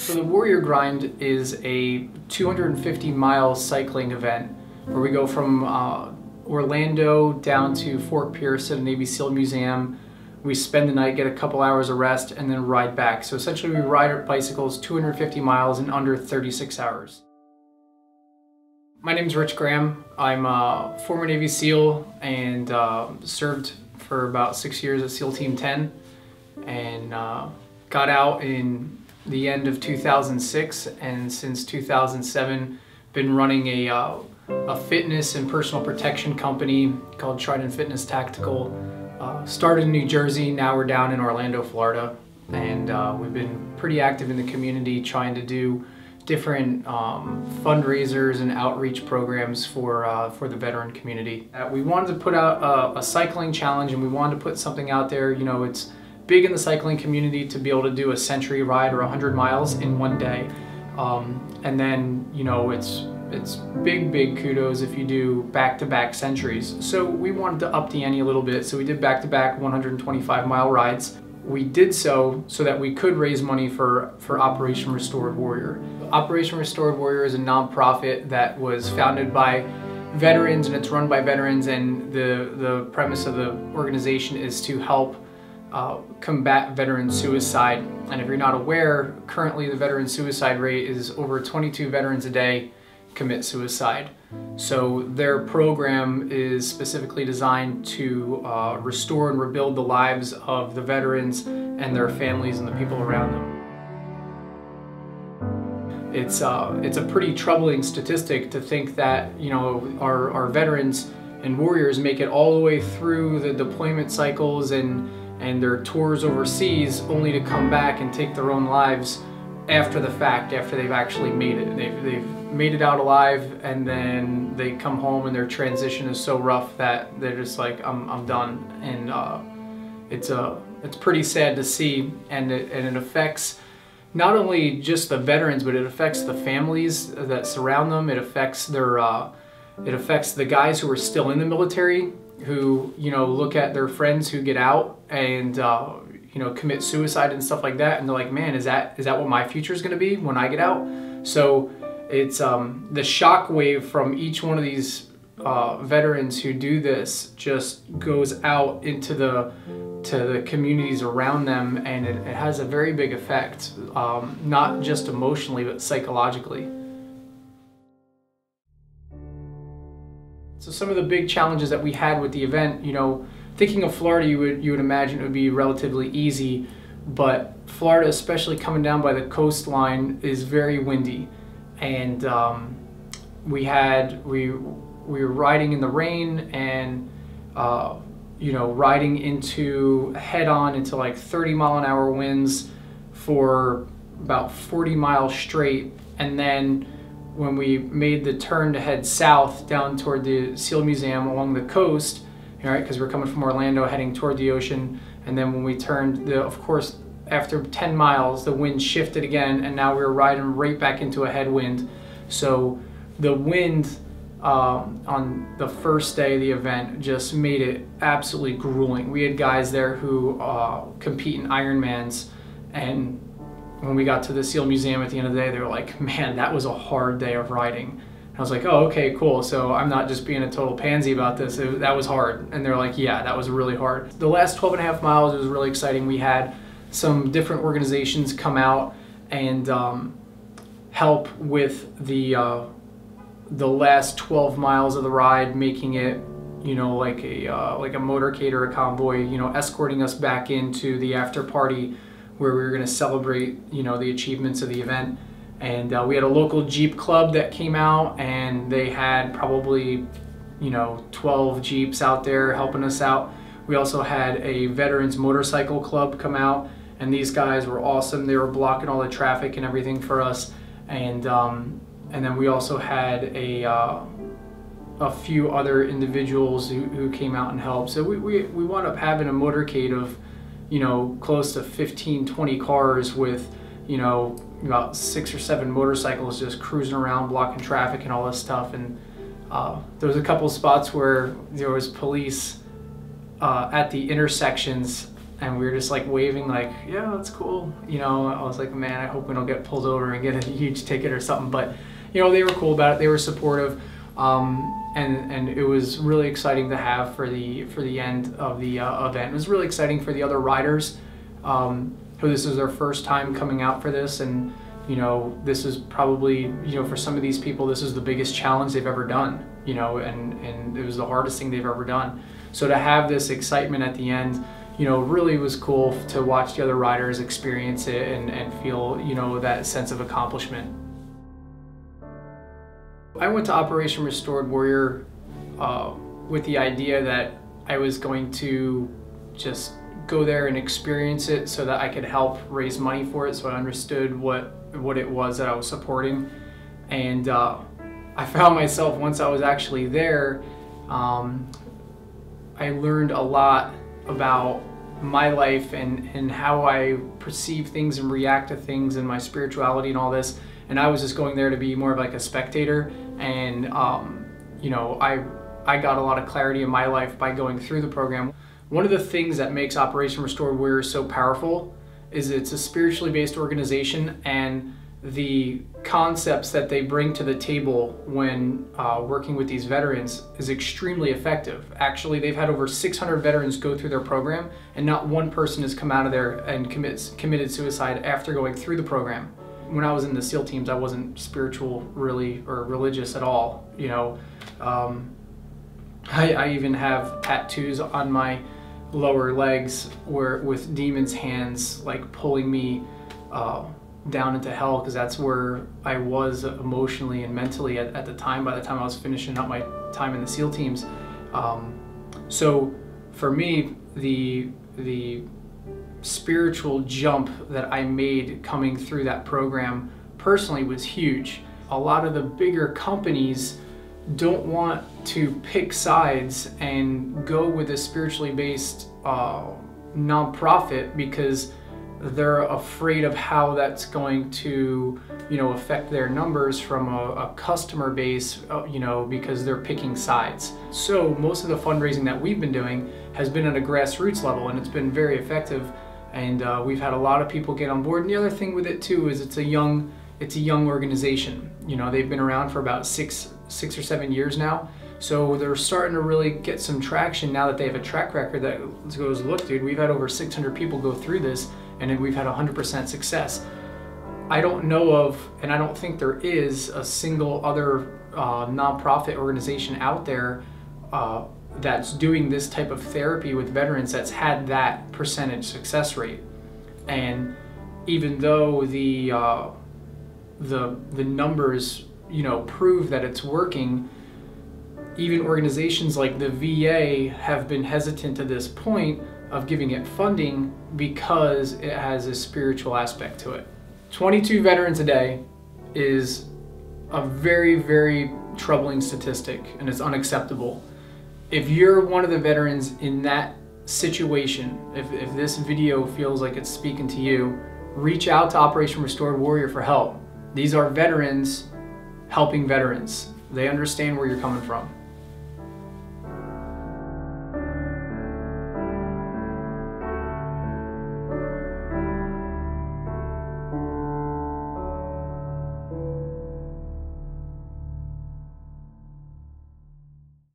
So the Warrior Grind is a 250-mile cycling event where we go from Orlando down to Fort Pierce at a Navy SEAL museum. We spend the night, get a couple hours of rest, and then ride back. So essentially we ride our bicycles 250 miles in under 36 hours. My name is Rich Graham. I'm a former Navy SEAL and served for about 6 years at SEAL Team 10 and got out in the end of 2006, and since 2007 been running a fitness and personal protection company called Trident Fitness Tactical. Started in New Jersey, now we're down in Orlando, Florida, and we've been pretty active in the community trying to do different fundraisers and outreach programs for the veteran community. We wanted to put out a cycling challenge, and we wanted to put something out there. You know, it's big in the cycling community to be able to do a century ride or 100 miles in one day. And then, you know, it's big kudos if you do back-to-back centuries. So we wanted to up the ante a little bit, so we did back-to-back 125-mile rides. We did so that we could raise money for Operation Restored Warrior. Operation Restored Warrior is a nonprofit that was founded by veterans, and it's run by veterans, and the premise of the organization is to help combat veteran suicide. And if you're not aware, currently the veteran suicide rate is over 22 veterans a day commit suicide. So their program is specifically designed to restore and rebuild the lives of the veterans and their families and the people around them. It's a pretty troubling statistic to think that, you know, our veterans and warriors make it all the way through the deployment cycles and their tours overseas, only to come back and take their own lives after the fact, after they've actually made it. They've made it out alive, and then they come home and their transition is so rough that they're just like, I'm done. And it's pretty sad to see, and it affects not only just the veterans, but it affects the families that surround them. It affects it affects the guys who are still in the military, who, you know, look at their friends who get out and you know, commit suicide and stuff like that, and they're like, man, is that what my future is going to be when I get out? So it's the shock wave from each one of these veterans who do this just goes out into the communities around them, and it has a very big effect, not just emotionally but psychologically. So some of the big challenges that we had with the event, you know, thinking of Florida, you would imagine it would be relatively easy, but Florida, especially coming down by the coastline, is very windy, and we were riding in the rain, and you know, riding head-on into like 30-mile-an-hour winds for about 40 miles straight, and then when we made the turn to head south down toward the SEAL Museum along the coast, right, because we're coming from Orlando heading toward the ocean, and then when we turned, of course, after 10 miles, the wind shifted again, and now we were riding right back into a headwind. So the wind on the first day of the event just made it absolutely grueling. We had guys there who compete in Ironmans, and when we got to the SEAL Museum at the end of the day, they were like, man, that was a hard day of riding. And I was like, oh, okay, cool. So I'm not just being a total pansy about this. That was hard. And they're like, yeah, that was really hard. The last 12.5 miles was really exciting. We had some different organizations come out and help with the last 12 miles of the ride, making it, you know, like a motorcade or a convoy, you know, escorting us back into the after party where we were going to celebrate, you know, the achievements of the event. And we had a local Jeep club that came out, and they had probably, you know, 12 Jeeps out there helping us out. We also had a veterans motorcycle club come out, and these guys were awesome. They were blocking all the traffic and everything for us. And then we also had a few other individuals who came out and helped. So we wound up having a motorcade of, you know, close to 15, 20 cars with, you know, about 6 or 7 motorcycles just cruising around blocking traffic and all this stuff. And there was a couple spots where there was police at the intersections and we were just like waving like, yeah, that's cool. You know, I was like, man, I hope we don't get pulled over and get a huge ticket or something. But, you know, they were cool about it. They were supportive. And it was really exciting to have for the end of the event. It was really exciting for the other riders who this is their first time coming out for this, and you know, this is probably, you know, for some of these people, this is the biggest challenge they've ever done, you know, and it was the hardest thing they've ever done. So to have this excitement at the end, you know, really was cool to watch the other riders experience it and feel, you know, that sense of accomplishment. I went to Operation Restored Warrior with the idea that I was going to just go there and experience it so that I could help raise money for it, so I understood what it was that I was supporting. And I found myself, once I was actually there, I learned a lot about my life and how I perceive things and react to things and my spirituality and all this. And I was just going there to be more of like a spectator, and you know, I got a lot of clarity in my life by going through the program. One of the things that makes Operation Restored Warrior so powerful is it's a spiritually based organization, and the concepts that they bring to the table when working with these veterans is extremely effective. Actually, they've had over 600 veterans go through their program, and not one person has come out of there and committed suicide after going through the program. When I was in the SEAL teams, I wasn't spiritual really or religious at all. You know, I even have tattoos on my lower legs with demons' hands like pulling me down into hell, because that's where I was emotionally and mentally at the time, by the time I was finishing up my time in the SEAL teams. So for me, the spiritual jump that I made coming through that program personally was huge. A lot of the bigger companies don't want to pick sides and go with a spiritually based nonprofit because they're afraid of how that's going to, you know, affect their numbers from a customer base, you know, because they're picking sides. So most of the fundraising that we've been doing has been at a grassroots level, and it's been very effective. And we've had a lot of people get on board. And the other thing with it too is it's a young organization. You know, they've been around for about six or 7 years now. So they're starting to really get some traction now that they have a track record that goes, look, dude, we've had over 600 people go through this, and then we've had 100% success. I don't know of, and I don't think there is, a single other nonprofit organization out there that's doing this type of therapy with veterans that's had that percentage success rate. And even though the numbers, you know, prove that it's working, even organizations like the VA have been hesitant to this point of giving it funding because it has a spiritual aspect to it. 22 veterans a day is a very, very troubling statistic, and it's unacceptable. If you're one of the veterans in that situation, if this video feels like it's speaking to you, reach out to Operation Restored Warrior for help. These are veterans helping veterans. They understand where you're coming from.